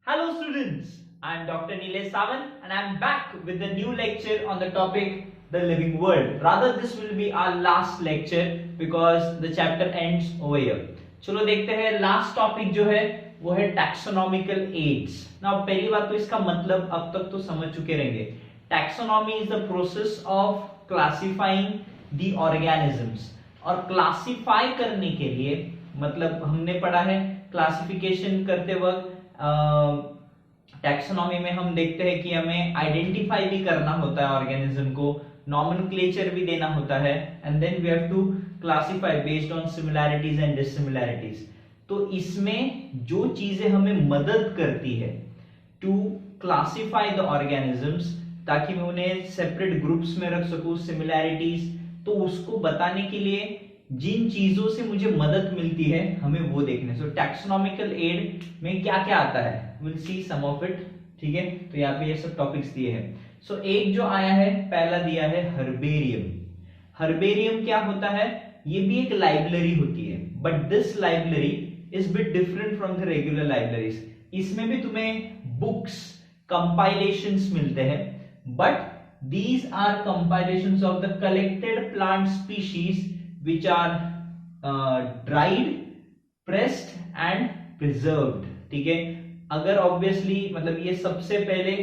Hello students, I am Dr. Nilesh Sawan and I am back with a new lecture on the topic the living world. Rather this will be our last lecture because the chapter ends over here. चलो देखते हैं last topic जो है वो है taxonomical aids. Now पहली बात तो इसका मतलब अब तक तो समझ चुके रहेंगे. Taxonomy is the process of classifying the organisms. और क्लासिफाई करने के लिए मतलब हमने पढ़ा है क्लासिफिकेशन करते वक्त टैक्सोनॉमी में हम देखते हैं कि हमें आइडेंटिफाई भी करना होता है ऑर्गेनिज्म को, नॉमेनक्लेचर भी देना होता है, and then we have to classify based on similarities and dissimilarities. तो इसमें जो चीजें हमें मदद करती है टू क्लासिफाई द ऑर्गेनिजम्स ताकि मैं उन्हें सेपरेट ग्रुप्स में रख सकूं, सिमिलैरिटीज, तो उसको बताने के लिए जिन चीजों से मुझे मदद मिलती है हमें वो देखने. सो टैक्सोनॉमिकल एड में क्या क्या आता है, will see some of it. ठीक है, तो यहाँ पे ये सब टॉपिक्स दिए हैं. सो एक जो आया है पहला दिया है हर्बेरियम. हर्बेरियम क्या होता है? ये भी एक लाइब्रेरी होती है, but this library is bit different from the regular libraries. इसमें भी तुम्हें बुक्स, कंपाइलेशंस मिलते हैं, but these are compilations of the collected plant species which are dried, pressed and preserved. ठीक है, अगर ऑब्वियसली मतलब ये सबसे पहले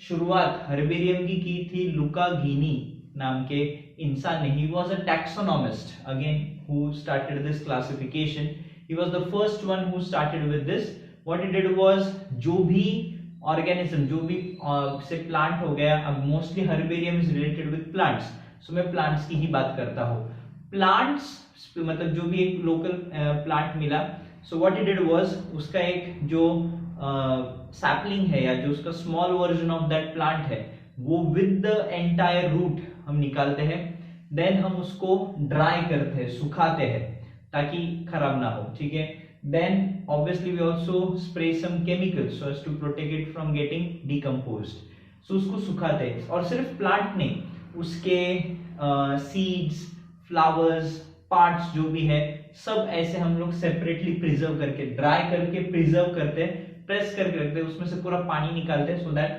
शुरुआत हर्बेरियम की थी लुका घीनी नाम के इंसान ने. He was a taxonomist again who started this classification. He was the first one who started with this. What he did was, जो भी ऑर्गेनिज्म, जो भी से प्लांट हो गया, अब mostly herbarium is related with plants, so मैं plants की ही बात करता हूँ. प्लांट्स मतलब जो भी एक लोकल प्लांट मिला, so what he did was, उसका एक जो सैपलिंग है या जो उसका small version of that plant है वो विद द एंटायर रूट हम निकालते हैं. देन हम उसको ड्राई करते हैं, सुखाते हैं ताकि खराब ना हो. ठीक है, then obviously we also spray some chemicals so as to protect it from getting decomposed. So उसको सुखाते हैं. और सिर्फ प्लांट नहीं, उसके सीड्स, फ्लावर्स, पार्ट्स जो भी है सब ऐसे हम लोग सेपरेटली प्रिजर्व करके, ड्राई करके प्रिजर्व करते हैं, प्रेस करके रखते हैं, उसमें से पूरा पानी निकालते हैं so that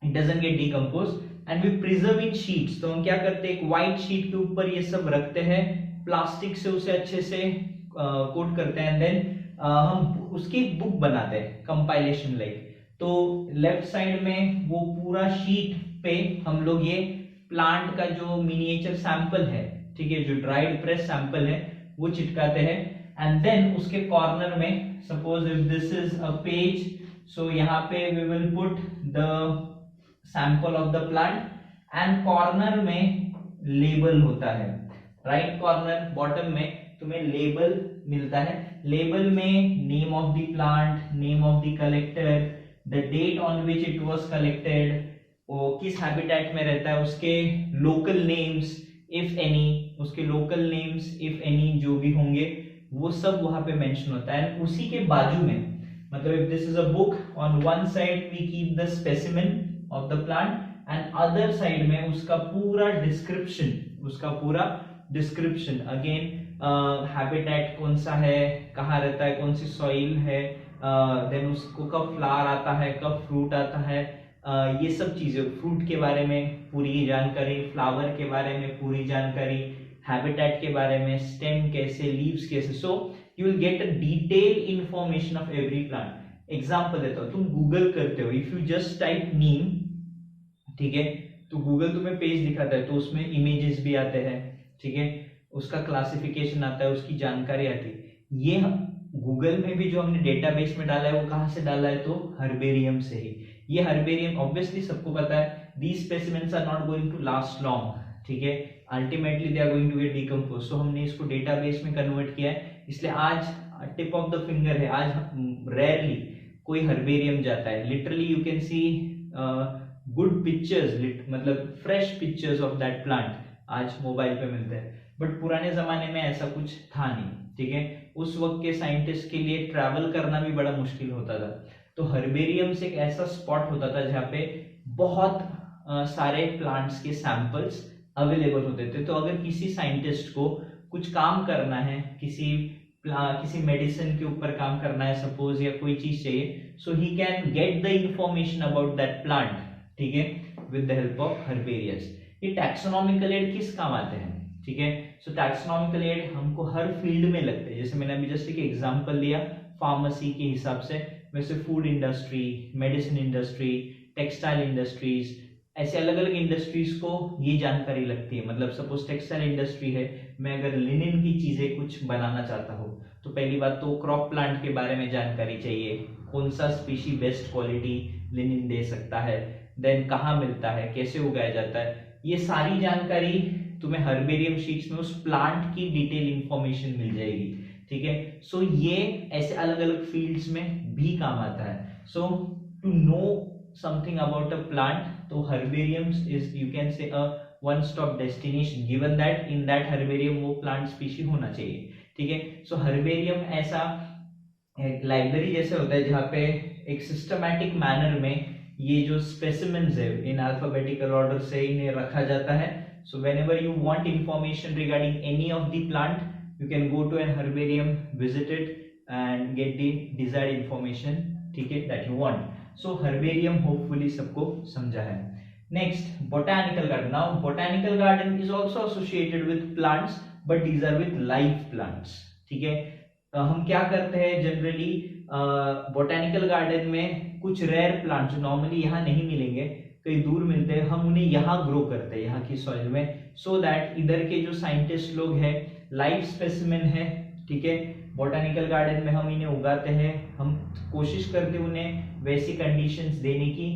it doesn't get decompose. And we preserve in sheets. तो हम क्या करते हैं, एक व्हाइट शीट के ऊपर ये सब रखते हैं, प्लास्टिक से उसे अच्छे से कोट करते हैं, एंड देन हम उसकी एक बुक बनाते हैं, कंपाइलेशन लाइक. तो लेफ्ट साइड में वो पूरा शीट पे हम लोग ये प्लांट का जो मिनिएचर सैंपल है, ठीक है, जो ड्राइड प्रेस सैंपल है वो चिपकाते हैं. एंड देन उसके कॉर्नर में suppose if this is a page, so यहाँ पे we will put the sample of the plant and corner में लेबल होता है. राइट कॉर्नर बॉटम में तुम्हें लेबल मिलता है. लेबल में name of the plant, name of the collector, the date on which it was collected, वो किस हैबिटेट में रहता है, उसके लोकल नेम्स इफ एनी, उसके लोकल नेम्स इफ एनी जो भी होंगे वो सब वहां पे मेंशन होता है. उसी के बाजू में मतलब if this is a book, on one side we keep the specimen of the plant and other side में उसका पूरा डिस्क्रिप्शन, उसका पूरा डिस्क्रिप्शन अगेन, हैबिटेट कौन सा है, कहाँ रहता है, कौन सी सॉइल है, देन उसको कब फ्लावर आता है, कब फ्रूट आता है, ये सब चीजें, फ्रूट के बारे में पूरी जानकारी, फ्लावर के बारे में पूरी जानकारी, हैबिटेट के बारे में, स्टेम कैसे, लीव्स कैसे. So you will get a detail information of every plant. Example देता हूँ, तुम गूगल करते हो, इफ यू जस्ट टाइप नीम, ठीक है, तो गूगल तुम्हें पेज दिखाता है, तो उसमें इमेजेस भी आते हैं, ठीक है, उसका क्लासिफिकेशन आता है, उसकी जानकारी आती है. ये गूगल में भी जो हमने डेटाबेस में डाला है वो कहाँ से डाला है, तो हर्बेरियम से ही. ये हर्बेरियम ऑब्वियसली सबको पता है, these specimens are not going to last long. ठीक है, ultimately they are going to get decompose. So हमने इसको डेटाबेस में कन्वर्ट किया है, इसलिए आज टिप ऑफ द फिंगर है, आज रेयरली कोई हर्बेरियम जाता है. Literally you can see good pictures, मतलब fresh pictures of that plant आज मोबाइल पे मिलते हैं. बट पुराने जमाने में ऐसा कुछ था नहीं. ठीक है, उस वक्त के साइंटिस्ट के लिए ट्रैवल करना भी बड़ा मुश्किल होता था. तो हर्बेरियम से एक ऐसा स्पॉट होता था जहाँ पे बहुत सारे प्लांट्स के सैंपल्स अवेलेबल होते थे. तो अगर किसी साइंटिस्ट को कुछ काम करना है, किसी मेडिसिन के ऊपर काम करना है सपोज, या कोई चीज चाहिए, so he can get the information about that plant, ठीक है, with the help of herbaria. ये टैक्सोनॉमिकल एड किस काम आते हैं, ठीक है। सो टैक्सोनॉमिकल एड हमको हर फील्ड में लगते हैं, जैसे मैंने अभी जस्ट एक एग्जांपल दिया फार्मेसी के हिसाब से, वैसे food industry, medicine industry, textile industries, ऐसे अलग अलग इंडस्ट्रीज को ये जानकारी लगती है। मतलब सपोज टेक्सटाइल इंडस्ट्री है, मैं अगर लिनिन की चीजें कुछ बनाना चाहता हूँ तो पहली बात तो क्रॉप प्लांट के बारे में जानकारी चाहिए, कौन सा स्पीशी बेस्ट क्वालिटी लिनिन दे सकता है, देन कहाँ मिलता है, कैसे उगाया जाता है, ये सारी जानकारी तुम्हें हर्बेरियम शीट्स में उस प्लांट की डिटेल इंफॉर्मेशन मिल जाएगी, ठीक है। सो ये ऐसे अलग अलग फील्ड्स में भी काम आता है। So to know something about a plant, तो herbarium is you can say a one stop destination, given that in that herbarium वो plant species होना चाहिए, ठीक है। सो herbarium ऐसा एक लाइब्रेरी जैसे होता है जहाँ पे एक सिस्टमैटिक मैनर में ये जो स्पेसिमेंस है इन अल्फाबेटिकल ऑर्डर से इन्हें रखा जाता है। So whenever you want information regarding any of the plant, you can go to an herbarium, visit it and get the desired information, ठीक है, that you want. So herbarium hopefully सबको समझा है। Next, botanical garden. Now botanical garden is also associated with plants, but these are with live plants, ठीक है। हम क्या करते हैं जनरली बोटेनिकल गार्डन में, कुछ रेयर प्लांट जो नॉर्मली यहाँ नहीं मिलेंगे, कहीं दूर मिलते हैं, हम उन्हें यहाँ ग्रो करते हैं यहाँ की सॉइल में, सो दैट इधर के जो साइंटिस्ट लोग हैं लाइव स्पेसिमेन है, ठीक है, बॉटनिकल गार्डन में हम इन्हें उगाते हैं, हम कोशिश करते हैं उन्हें वैसी कंडीशंस देने की,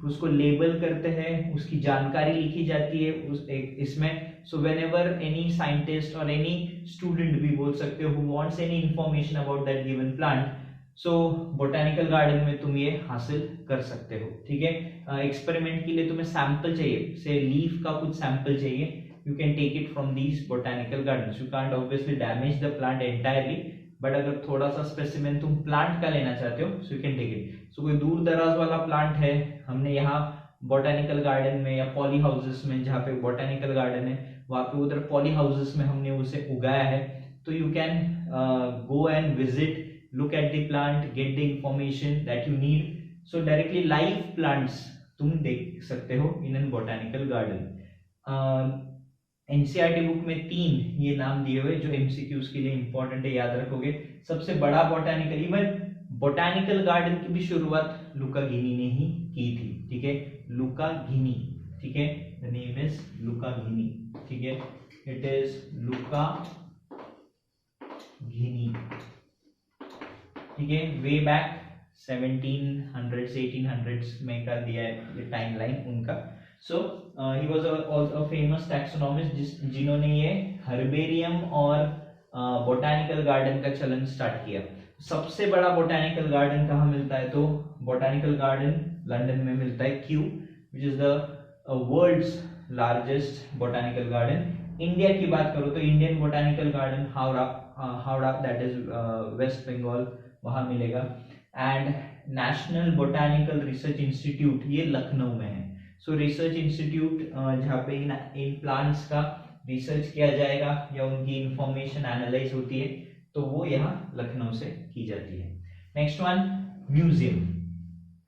उसको लेबल करते हैं, उसकी जानकारी लिखी जाती है उस इसमें। सो व्हेनेवर एनी साइंटिस्ट और एनी स्टूडेंट भी बोल सकते हो who wants any information about that given plant, so botanical garden में तुम ये हासिल कर सकते हो, ठीक है। एक्सपेरिमेंट के लिए तुम्हें सैंपल चाहिए, से लीफ का कुछ सैंपल चाहिए, you can take it from these botanical gardens. You can't obviously damage the plant entirely, but अगर थोड़ा सा स्पेसिमेन तुम प्लांट का लेना चाहते हो, so you can take it. So कोई दूर दराज वाला प्लांट है, हमने यहाँ बोटेनिकल गार्डन में या पॉली हाउसेस में, जहाँ पे बोटेनिकल गार्डन है वहाँ पे उधर पॉली हाउसेस में हमने उसे उगाया है, तो you can go and visit, look at the plant, get the information that you need. So directly live plants तुम देख सकते हो in an botanical garden. NCERT book में 3 ये नाम दिए हुए जो एमसीक्यूज के लिए इंपॉर्टेंट है, याद रखोगे। सबसे बड़ा बोटेनिकल, इवन बोटेनिकल गार्डन की भी शुरुआत लुका घिनी ने ही की थी, ठीक है, लुका घिनी, ठीक है, द नेम इज लुका घिनी, ठीक है, इट इज लुका घिनी, ठीक है, वे बैक 1700s 1800s में कर दिया है ये टाइमलाइन उनका। So he was a famous taxonomist जिन्होंने ये हर्बेरियम और बोटेनिकल गार्डन का चलन स्टार्ट किया। सबसे बड़ा बोटेनिकल गार्डन कहाँ मिलता है, तो बोटेनिकल गार्डन लंदन में मिलता है, Kew, which is the world's largest botanical garden. India की बात करो तो Indian botanical garden Howrah that is West Bengal, वहां मिलेगा। And national botanical research institute ये लखनऊ में है। सो रिसर्च इंस्टीट्यूट जहाँ पे इन प्लांट्स का रिसर्च किया जाएगा या उनकी इंफॉर्मेशन एनालाइज होती है, तो वो यहाँ लखनऊ से की जाती है। Next one, museum.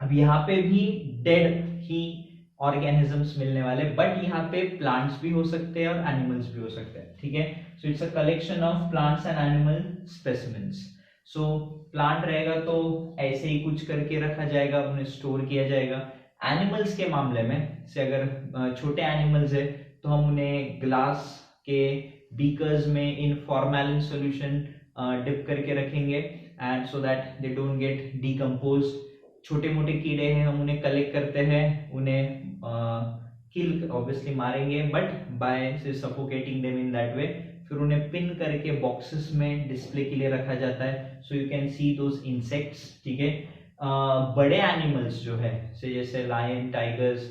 अब यहाँ पे भी डेड ही ऑर्गेनिजम्स मिलने वाले, बट यहाँ पे प्लांट्स भी हो सकते हैं और एनिमल्स भी हो सकते हैं, ठीक है। So it's a collection of plants and animal specimens. So plant रहेगा तो ऐसे ही कुछ करके रखा जाएगा, उन्हें स्टोर किया जाएगा। एनिमल्स के मामले में से अगर छोटे एनिमल्स है तो हम उन्हें ग्लास के बीकर्स में इन फॉर्मेलिन सॉल्यूशन डिप करके रखेंगे, and so that they don't get decompose. छोटे मोटे कीड़े हैं, हम उन्हें कलेक्ट करते हैं, उन्हें किल ऑब्वियसली मारेंगे, बट बाय से suffocating them in that way, फिर उन्हें पिन करके बॉक्सेस में डिस्प्ले के लिए रखा जाता है। So you can C those insects, ठीक है। बड़े एनिमल्स जो है जैसे लायन, टाइगर्स,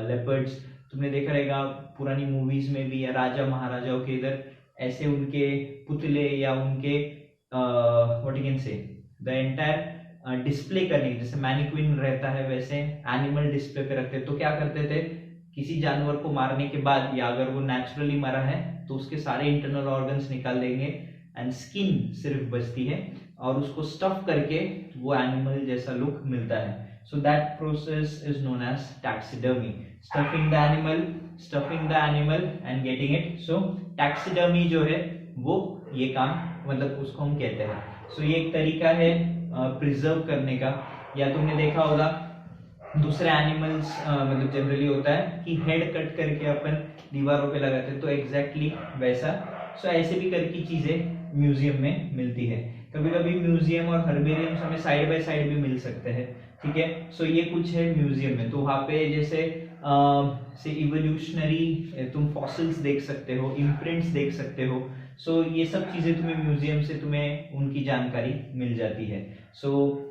लेपर्ड्स, तुमने देखा रहेगा पुरानी मूवीज में भी, या राजा महाराजाओं के इधर ऐसे उनके पुतले या उनके what you can say the entire display करने, जैसे मैनिक्विन रहता है वैसे एनिमल डिस्प्ले पे रखते। तो क्या करते थे, किसी जानवर को मारने के बाद या अगर वो नेचुरली मरा है तो उसके सारे इंटरनल ऑर्गन्स निकाल देंगे एंड स्किन सिर्फ बचती है, और उसको स्टफ करके वो एनिमल जैसा लुक मिलता है. So that process is known as taxidermy. Stuffing the animal and getting it. So taxidermy जो है वो ये काम मतलब उसको हम कहते हैं. So ये एक तरीका है प्रिजर्व करने का. या तुमने देखा होगा दूसरे एनिमल्स मतलब जनरली होता है कि हेड कट करके अपन दीवारों पे लगाते हैं, तो एग्जैक्टली वैसा. सो ऐसे भी करके चीजें म्यूजियम में मिलती है. कभी कभी म्यूजियम और हर्बेरियम हमें साइड बाय साइड भी मिल सकते हैं. ठीक है. सो ये कुछ है म्यूजियम में. तो वहां पे जैसे से इवोल्यूशनरी तुम फॉसिल्स देख सकते हो, इम्प्रिंट्स देख सकते हो. सो ये सब चीजें तुम्हें म्यूजियम से तुम्हें उनकी जानकारी मिल जाती है. सो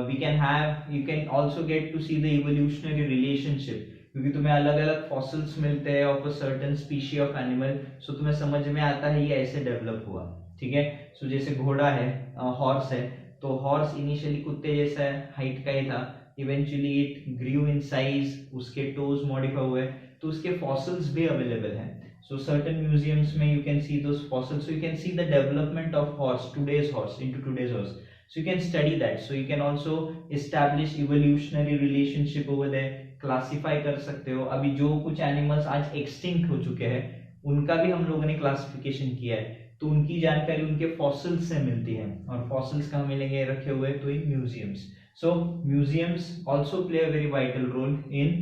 you can also get to see the evolutionary relationship, क्योंकि तुम्हें अलग अलग फॉसिल्स मिलते हैं of a certain species of animal. So तुम्हें समझ में आता है ये ऐसे डेवलप हुआ. ठीक है. सो जैसे घोड़ा है, हॉर्स है, तो हॉर्स इनिशियली कुत्ते जैसा हाइट का ही था. Eventually it grew in size, उसके टोज मॉडिफाई हुए, तो उसके फॉसिल्स भी अवेलेबल हैं. So certain museums में you can see those fossils. So you can see the development of today's horse into today's horse. So you can study that. So you can also establish evolutionary relationship over there. Classify कर सकते हो. अभी जो कुछ animals आज extinct हो चुके हैं उनका भी हम लोगों ने classification किया है, तो उनकी जानकारी उनके fossils से मिलती है. और fossils कहाँ मिलेंगे रखे हुए? तो in museums. So museums also play a very vital role in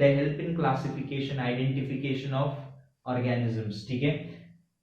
they help in classification, identification of organisms. ठीक है.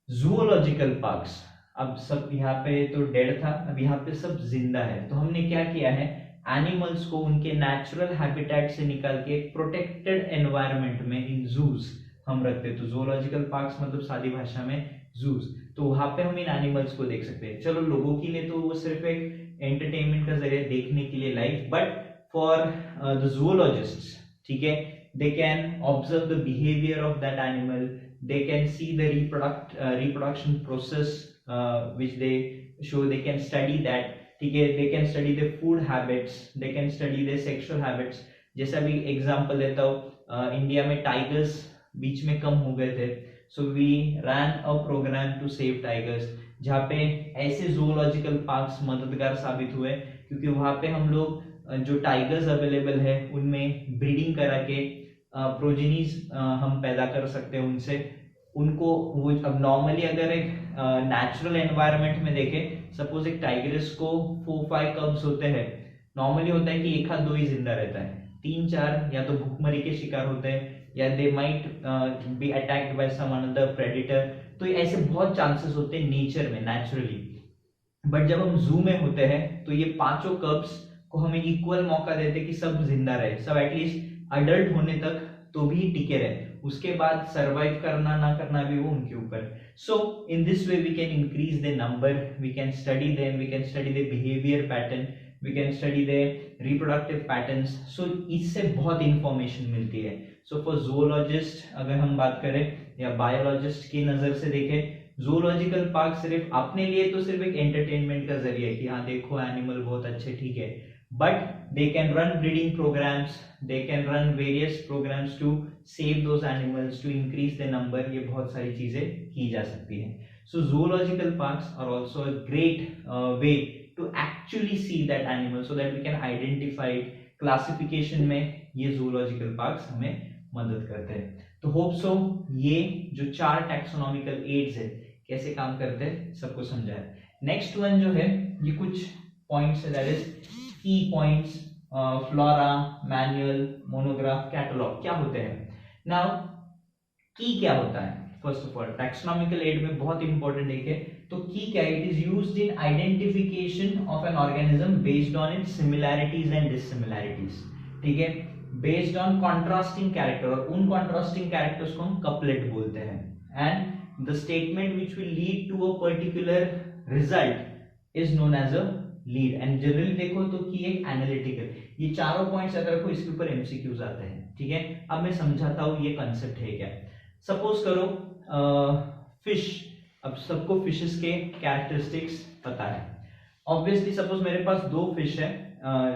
जूलॉजिकल पार्क्स, अब सब यहाँ पे तो डेड था, अब यहाँ पे सब जिंदा है. तो हमने क्या किया है, एनिमल्स को उनके नेचुरल हैबिटेट से निकाल के एक प्रोटेक्टेड एनवायरनमेंट में इन जूस हम रखते हैं. तो जूलॉजिकल पार्क्स मतलब सादी भाषा में जूस. तो वहां पे हम इन एनिमल्स को देख सकते हैं. चलो लोगों के लिए तो वो सिर्फ एक एंटरटेनमेंट का जरिए देखने के लिए लाइव, बट फॉर द जूलॉजिस्ट्स, ठीक है, they can observe the behavior of that animal. They can see the reproduction process which they show. They can study that. ठीक है. They can study the food habits. They can study the sexual habits. जैसा भी example देता हूँ, India में tigers बीच में कम हो गए थे. So we ran a program to save tigers, जहाँ पे ऐसे zoological parks मददगार साबित हुए, क्योंकि वहाँ पे हम लोग जो टाइगर्स अवेलेबल है उनमें ब्रीडिंग करा के प्रोजेनीज हम पैदा कर सकते हैं उनसे. उनको वो अब नॉर्मली अगर एक नेचुरल एनवायरनमेंट में देखें, सपोज एक टाइगर्स को 4-5 कब्स होते हैं, नॉर्मली होता है कि एक हाथ दो ही जिंदा रहता है, 3-4 या तो भूखमरी के शिकार होते हैं या they might be attacked by some another predator. तो ऐसे बहुत चांसेस होते हैं नेचर में नेचुरली. बट जब हम जू में होते हैं तो ये पांचों कब्स को हमें इक्वल मौका देते कि सब जिंदा रहे, सब एटलीस्ट अडल्ट होने तक तो भी टिके रहे. उसके बाद सरवाइव करना ना करना भी वो उनके ऊपर. So in this way we can increase the number, we can study them, we can study the behaviour pattern, we can study the reproductive patterns. So इससे बहुत इंफॉर्मेशन मिलती है. सो फॉर जूलॉजिस्ट अगर हम बात करें या बायोलॉजिस्ट की नजर से देखें, जूलॉजिकल पार्क सिर्फ अपने लिए तो सिर्फ एक एंटरटेनमेंट का जरिया है कि हाँ देखो एनिमल बहुत अच्छे, ठीक है, but they can run breeding programs, they can run various programs to save those animals, to increase the number. ये बहुत सारी चीजें की जा सकती हैं. So zoological parks are also a great way to actually see that animal so that we can identify it. Classification में ये zoological parks हमें मदद करते हैं. तो hope so ये जो 4 taxonomical aids है कैसे काम करते हैं सबको समझाया. नेक्स्ट वन जो है ये कुछ पॉइंट्स है, that is key points, flora, manual, monograph, catalogue क्या होते हैं. नाउ की क्या होता है? First of all taxonomical aid में बहुत इंपॉर्टेंट है तो की क्या है? It is used in identification of an organism based on its similarities and dissimilarities. ठीक है, बेस्ड ऑन कॉन्ट्रास्टिंग कैरेक्टर, और उन कॉन्ट्रास्टिंग कैरेक्टर्स को हम कपलेट बोलते हैं. And the statement which will lead to a particular result is known as a lead. And generally देखो तो की एक एनालिटिकल. ये चारों पॉइंट्स अगर रखो इसके ऊपर एमसीक्यूज आते हैं. ठीक है, अब मैं समझाता हूं ये कंसेप्ट है क्या. सपोज करो फिश, अब सबको फिशेस के कैरेक्टरिस्टिक्स पता है ऑब्वियसली. सपोज मेरे पास 2 फिश है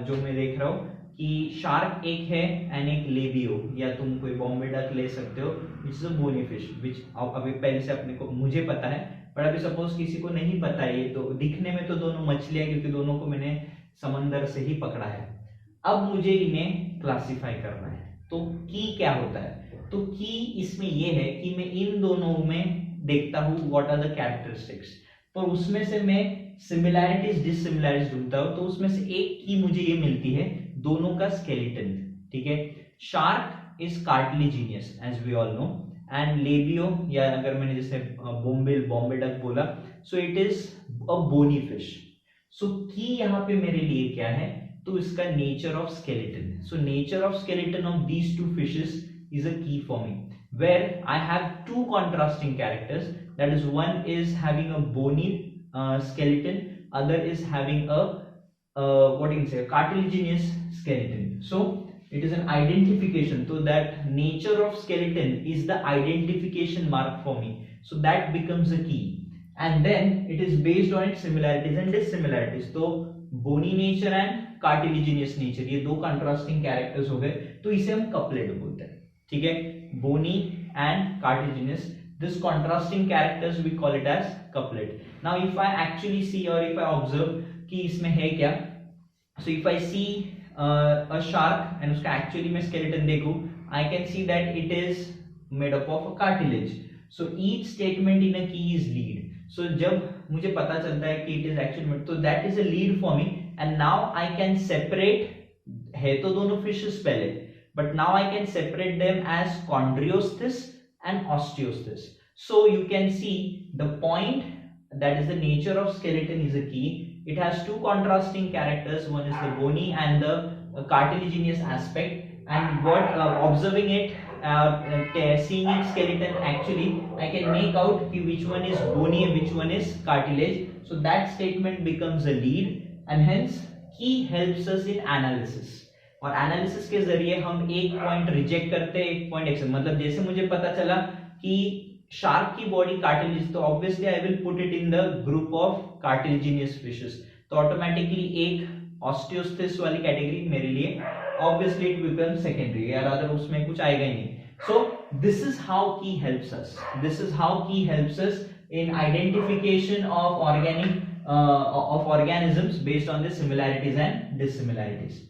जो मैं देख रहा हूं कि शार्क एक है एंड एक लेबियो, या तुम कोई बॉम्बे डक ले सकते हो, which is a bony fish, विच अभी पहले से अपने को मुझे पता है बट अभी सपोज किसी को नहीं पता है, ये तो दिखने में तो दोनों मछलियां, क्योंकि दोनों को मैंने समंदर से ही पकड़ा है। अब मुझे इन्हें क्लासिफाई करना है, तो की क्या होता है? तो की इसमें ये है कि मैं इन दोनों में देखता हूँ व्हाट आर द कैरेक्टरिस्टिक्स, और उसमें से मैं सिमिलैरिटीज डिससिमिलैरिटीज ढूंढता हूँ। तो उसमें से एक की मुझे ये मिलती है, दोनों का स्केलेटन, ठीक है। Shark is cartilaginous as we all know, and labeo, या अगर मैंने जैसे बॉम्बे डक बोला, so it is a bony fish. So key यहाँ पे मेरे लिए क्या है? तो इसका nature of skeleton. So nature of skeleton of these two fishes is a key for me, where I have two contrasting characters, that is one is having a bony skeleton, other is having a what do you say, a cartilaginous skeleton. So it is an identification, so that nature of skeleton is the identification mark for me, so that becomes a key, and then it is based on its similarities and dissimilarities. So bony nature and cartilaginous nature, ये दो contrasting characters हो गए, तो इसे हम couplet बोलते हैं, ठीक है। Bony and cartilaginous, this contrasting characters we call it as couplet. Now if I actually see और इफ आई ऑब्जर्व कि इसमें है क्या, so if I see a shark and उसका एक्चुअली मैं स्केलेटन देखूं, I can see that it is made up of a cartilage. So each statement in a key is lead. सो जब मुझे पता चलता है कि इट इज एक्चुअली, तो that is a lead for me, and now I can separate, है तो दोनों फिशेस पहले, but now I can separate them as chondriostis and osteostis. So you can see the point, that is the nature of skeleton is a key. It has two contrasting characters, one is the bony and the cartilaginous aspect, and what observing it, seeing its skeleton, actually I can make out which one is bony and which one is cartilage. So that statement becomes a lead, and hence key helps us in analysis, और analysis के जरिए हम एक point reject करते हैं, एक point accept. मतलब जैसे मुझे पता चला कि शार्क की बॉडी कार्टिलेज, तो obviously I will put it in the group of cartilaginous fishes, तो ऑटोमेटिकली एक ऑस्टियोस्टिस वाली कैटेगरी मेरे लिए ऑब्वियसली इट बिकम सेकेंडरी, या रादर उसमें कुछ आएगा ही नहीं। So this is how key helps us, this is how key helps us in identification of organisms based on the similarities and dissimilarities.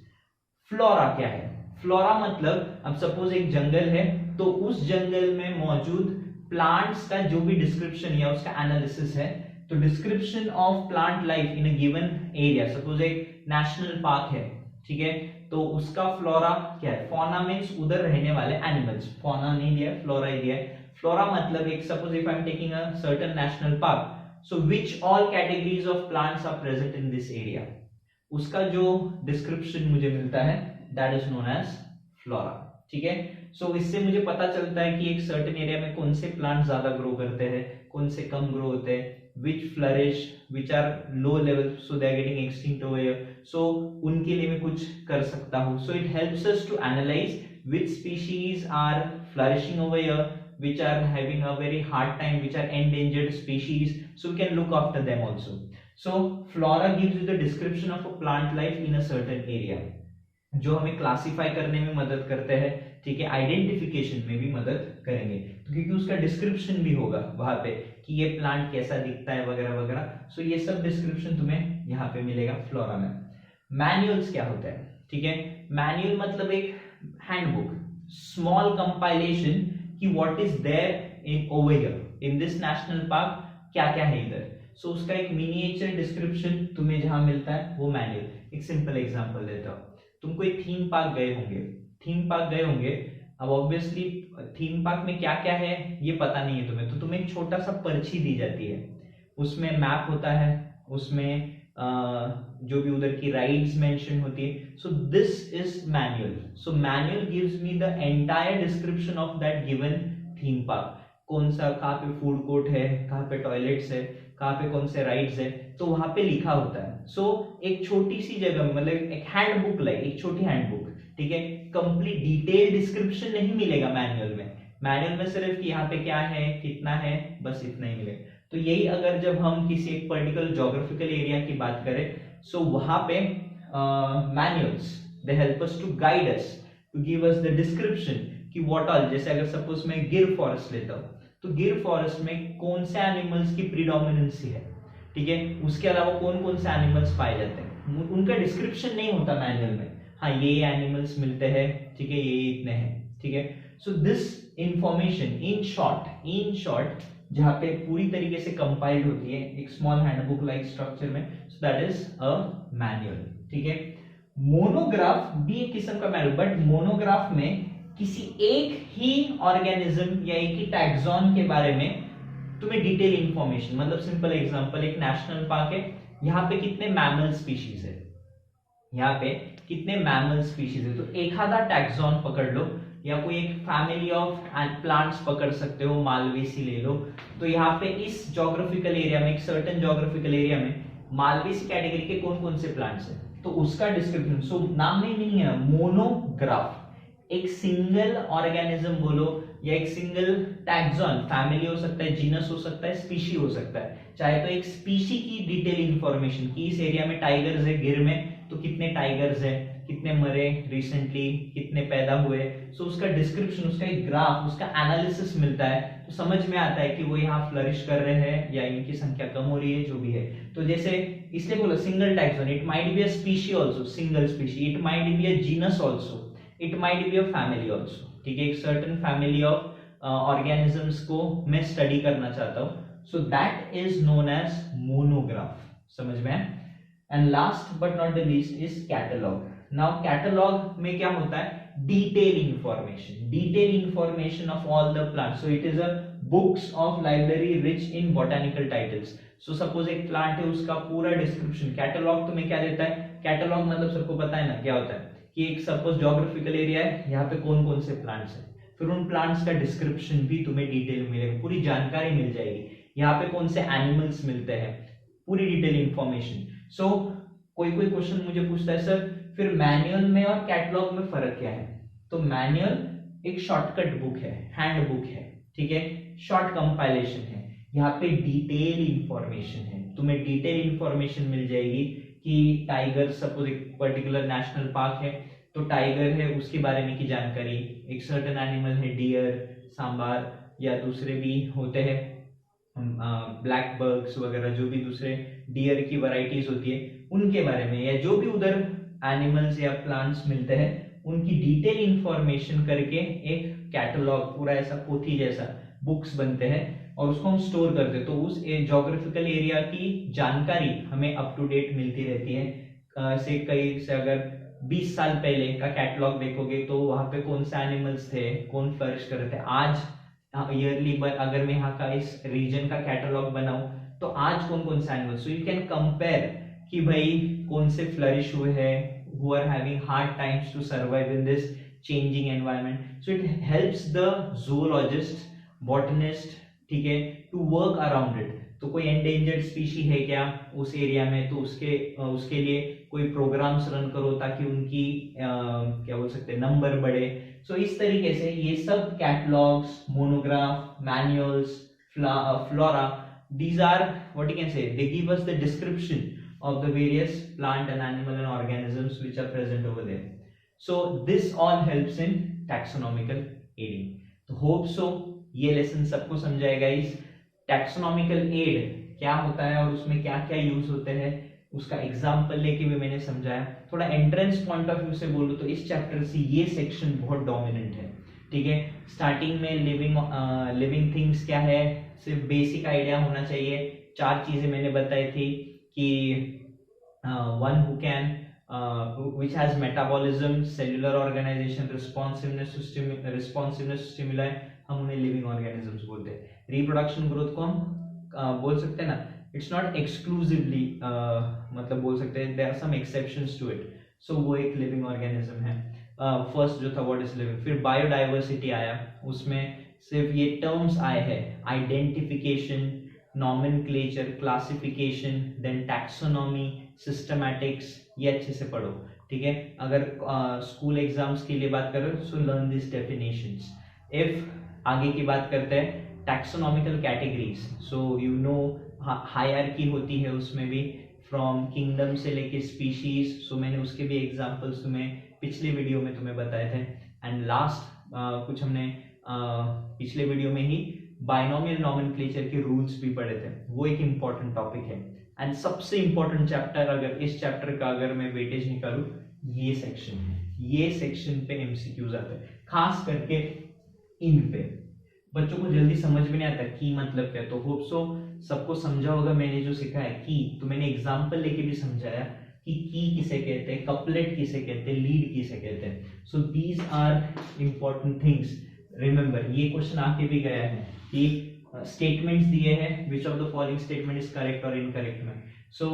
Flora क्या है? फ्लोरा मतलब अब सपोज एक जंगल है, तो उस जंगल में मौजूद प्लांट्स का जो भी डिस्क्रिप्शन या उसका एनालिसिस है, तो description of plant life in a given area, suppose एक नेशनल पार्क है, ठीक है, तो उसका फ्लोरा क्या है? फौना मींस उधर रहने वाले एनिमल्स, फौना नहीं दिया, फ्लोरा ही दिया है। फ्लोरा मतलब एक suppose if I am taking a certain national park, so which all categories of plants are present in this area, उसका जो डिस्क्रिप्शन मुझे मिलता है that is known as flora, ठीक है। सो इससे मुझे पता चलता है कि एक सर्टेन एरिया में कौन से प्लांट ज्यादा ग्रो करते हैं, कौन से कम ग्रो होते हैं, which flourish, which are low level, so they are getting extinct over here, so उनके लिए मैं कुछ कर सकता हूँ। So it helps us to analyze which species are flourishing over here, which are having a very hard time, which are endangered species, so we can look after them also. So flora gives you the description of a plant life in a certain area, जो हमें classify करने में मदद करते हैं, ठीक है, identification में भी मदद करेंगे, तो क्योंकि उसका डिस्क्रिप्शन भी होगा वहां पे कि ये प्लांट कैसा दिखता है वगैरह वगैरह। सो ये सब डिस्क्रिप्शन तुम्हें यहाँ पे मिलेगा फ्लोरा में। मैनुअल्स क्या होता है? ठीक है, मैनुअल मतलब एक हैंडबुक, स्मॉल कंपाइलेशन कि what is there in over here in this national park, क्या क्या है इधर। सो उसका एक मिनिएचर डिस्क्रिप्शन तुम्हें जहां मिलता है वो मैनुअल। एक सिंपल एग्जांपल देता हूं, तुम कोई थीम पार्क गए होंगे, थीम पार्क गए होंगे, अब ऑब्वियसली थीम पार्क में क्या क्या है ये पता नहीं है तुम्हें, तो तुम्हें एक छोटा सा पर्ची दी जाती है, उसमें मैप होता है, उसमें जो भी उधर की राइड्स मेंशन होती है। सो this is manual. So manual gives me the entire description of that given theme park, कौन सा कहाँ पे फूड कोर्ट है, कहाँ पे टॉयलेट्स है, कहाँ पे कौन से राइड्स है, तो वहां पे लिखा होता है। सो एक छोटी सी जगह में, मतलब एक हैंडबुक लाइक, एक छोटी हैंडबुक, ठीक है, कंप्लीट डिटेल डिस्क्रिप्शन नहीं मिलेगा मैनुअल में। मैनुअल में सिर्फ कि यहाँ पे क्या है, कितना है, बस इतना ही मिलेगा। तो यही अगर जब हम किसी एक पर्टिकुलर ज्योग्राफिकल एरिया की बात करें, सो वहां पे manuals they help us to guide us, to give us the description कि व्हाट ऑल, जैसे अगर सपोज मैं गिर फॉरेस्ट लेता हूँ, तो गिर फॉरेस्ट में कौन से एनिमल्स की प्रीडोमिनेंसी है, ठीक है, उसके अलावा कौन कौन से एनिमल्स पाए जाते हैं, उनका डिस्क्रिप्शन नहीं होता मैनुअल में, हाँ ये एनिमल्स मिलते हैं, ठीक है, ये इतने हैं, ठीक है। So this information in short जहाँ पे पूरी तरीके से कंपाइल्ड होती है एक स्मॉल हैंडबुक लाइक स्ट्रक्चर में, सो दैट इज अ मैनुअल, ठीक है। मोनोग्राफ भी एक किस्म का मैनुअल, बट मोनोग्राफ में किसी एक ही ऑर्गेनिज्म या एक ही टैक्सॉन के बारे में तुम्हें डिटेल इंफॉर्मेशन, मतलब सिंपल एग्जांपल, एक नेशनल पार्क है, यहाँ पे कितने मैमल स्पीशीज है, यहाँ पे कितने मैमल स्पीशीज है, तो एक आधा टैक्सॉन पकड़ लो या कोई एक फैमिली ऑफ प्लांट्स पकड़ सकते हो, मालवेसी ले लो। तो यहाँ पे इस ज्योग्राफिकल एरिया में, एक सर्टेन ज्योग्राफिकल एरिया में मालवेसी कैटेगरी के कौन कौन से प्लांट्स हैं, तो उसका डिस्क्रिप्शन, सो नाम में नहीं है मोनोग्राफ, एक सिंगल ऑर्गेनिज्म बोलो या एक सिंगल टैक्सॉन, फैमिली हो सकता है, जीनस हो सकता है, स्पीशी हो सकता है, चाहे तो एक स्पीशी की डिटेल इंफॉर्मेशन कि इस एरिया में टाइगर्स है, गिर में तो कितने टाइगर्स है, कितने मरे रिसेंटली, कितने पैदा हुए, सो उसका डिस्क्रिप्शन, उसका एक ग्राफ, उसका एनालिसिस मिलता है, तो समझ में आता है कि वो यहाँ फ्लरिश कर रहे हैं या इनकी संख्या कम हो रही है, जो भी है। तो जैसे इसलिए बोला single taxon, it might be a species also, single species, it might be a genus also, it might be a family also, ठीक है, एक सर्टेन फैमिली ऑफ ऑर्गेनिजम्स को मैं स्टडी करना चाहता हूं, so that is known as monograph, समझ में। And last but not the least is catalogue. Now catalogue में क्या होता है, detail information of all the plants, so it is a books of library rich in botanical titles. So suppose एक plant है, उसका पूरा डिस्क्रिप्शन, कैटलॉग तुम्हें क्या देता है, कैटलॉग मतलब सबको पता है ना क्या होता है, कि एक सपोज ज्योग्राफिकल एरिया है, यहाँ पे कौन कौन से प्लांट्स हैं, फिर उन प्लांट्स का डिस्क्रिप्शन भी तुम्हें डिटेल मिलेगा, पूरी जानकारी मिल जाएगी, यहाँ पे कौन से एनिमल्स मिलते हैं, पूरी डिटेल इंफॉर्मेशन। सो कोई कोई क्वेश्चन मुझे पूछता है सर फिर मैनुअल में और कैटलॉग में फर्क क्या है, तो मैनुअल एक शॉर्टकट बुक है, हैंड बुक है, ठीक है, शॉर्ट कंपाइलेशन है, यहाँ पे डिटेल इंफॉर्मेशन है, तुम्हें डिटेल इंफॉर्मेशन मिल जाएगी कि टाइगर, सपोज एक पर्टिकुलर नेशनल पार्क है तो टाइगर है उसके बारे में की जानकारी, एक सर्टेन एनिमल है डियर, सांबार या दूसरे भी होते हैं ब्लैक बर्ग्स वगैरह, जो भी दूसरे डियर की वैरायटीज होती है उनके बारे में, या जो भी उधर एनिमल्स या प्लांट्स मिलते हैं उनकी डिटेल इंफॉर्मेशन करके एक कैटलॉग, पूरा ऐसा पोथी जैसा बुक्स बनते हैं और उसको हम स्टोर करते हैं, तो उस ज्योग्राफिकल एरिया की जानकारी हमें अप टू डेट मिलती रहती है। से कई से अगर 20 साल पहले का कैटलॉग देखोगे तो वहां पे कौन से एनिमल्स थे, कौन फ्लरिश कर रहे थे, आज ईयरली अगर मैं यहाँ का इस रीजन का कैटलॉग बनाऊं तो आज कौन कौन से animals, so you can compare कि भाई कौन से फ्लरिश हुए हैं, who are having hard times to survive in this changing environment, so it helps the zoologist, botanist, ठीक है, to work around it। तो कोई endangered species है क्या उस एरिया में, तो उसके लिए कोई प्रोग्राम्स रन करो ताकि उनकी क्या बोल सकते हैं नंबर बढ़े। सो इस तरीके से ये सब catalogues, monograph, manuals, flora, these are what you can say, they give us the description of the various plant and animal and organisms which are present over there. So this all helps in taxonomical aiding. तो hope so ये lesson सबको समझाएगा। इस taxonomical aid क्या होता है और उसमें क्या क्या यूज होते हैं उसका एग्जाम्पल लेके भी मैंने समझाया। थोड़ा एंट्रेंस पॉइंट ऑफ व्यू से बोलूं तो इस चैप्टर से ये सेक्शन बहुत डोमिनेंट है, ठीक है। स्टार्टिंग में लिविंग थिंग्स क्या है, सिर्फ बेसिक आइडिया होना चाहिए। 4 चीजें मैंने बताई थी कि one who can which has metabolism, cellular organization, responsiveness to stimuli, हम उन्हें लिविंग ऑर्गेनिजम्स बोलते हैं। रिप्रोडक्शन ग्रोथ को हम बोल सकते हैं ना, इट्स नॉट एक्सक्लूसिवली, मतलब बोल सकते हैं there are some exceptions to it, so वो एक लिविंग ऑर्गेनिज्म है। फर्स्ट जो था व्हाट इज लिविंग, फिर बायोडाइवर्सिटी आया, उसमें सिर्फ ये टर्म्स आए हैं, identification, nomenclature, classification, then taxonomy, systematics, ये अच्छे से पढ़ो, ठीक है। अगर स्कूल एग्जाम्स के लिए बात करो so learn this definitions. If आगे की बात करते हैं taxonomical categories, so you know hierarchy होती है उसमें भी, फ्रॉम किंगडम से लेके स्पीशीज, सो मैंने उसके भी एग्जांपल्स तुम्हें पिछले वीडियो में तुम्हें बताए थे। एंड लास्ट कुछ हमने पिछले वीडियो में ही बाइनोमियल नॉमेनक्लेचर के रूल्स भी पढ़े थे, वो एक इंपॉर्टेंट टॉपिक है। एंड सबसे इंपॉर्टेंट चैप्टर, अगर इस चैप्टर का अगर मैं वेटेज निकालूं, ये सेक्शन है। ये सेक्शन पे एमसीक्यूज आते हैं, खास करके इन पे। बच्चों को जल्दी समझ में नहीं आता की मतलब क्या, तो होप सो सबको समझा होगा मैंने जो सिखाया की। तो मैंने एग्जांपल लेके भी समझाया कि की किसे कहते हैं, कपलेट किसे कहते हैं, लीड किसे कहते हैं। So these are important things. Remember, ये क्वेश्चन आके भी गया है कि स्टेटमेंट्स दिए हैं, which of the following statement is correct और इनकरेक्ट में। सो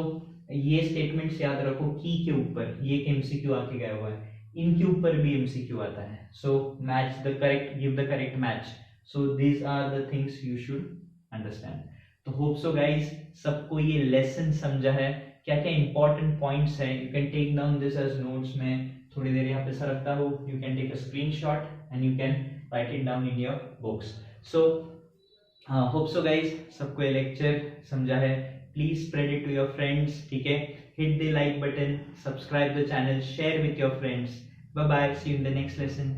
ये स्टेटमेंट्स याद रखो, की के ऊपर ये एमसीक्यू आके गया हुआ है, इनके ऊपर भी एमसीक्यू आता है। So match the correct, give the correct match. So these are the things you should understand. तो होप सो गाइज सबको ये लेसन समझा है, क्या क्या इंपॉर्टेंट पॉइंट्स हैं। You can take down this as notes. में थोड़ी देर यहाँ पे सरकता हूँ, you can take a screenshot and you can write it down in your books. So hope so guys सबको ये लेक्चर समझा है। Please spread it to your friends, ठीक है। Hit the like button, subscribe the channel, share with your friends. Bye bye, see you in the next lesson.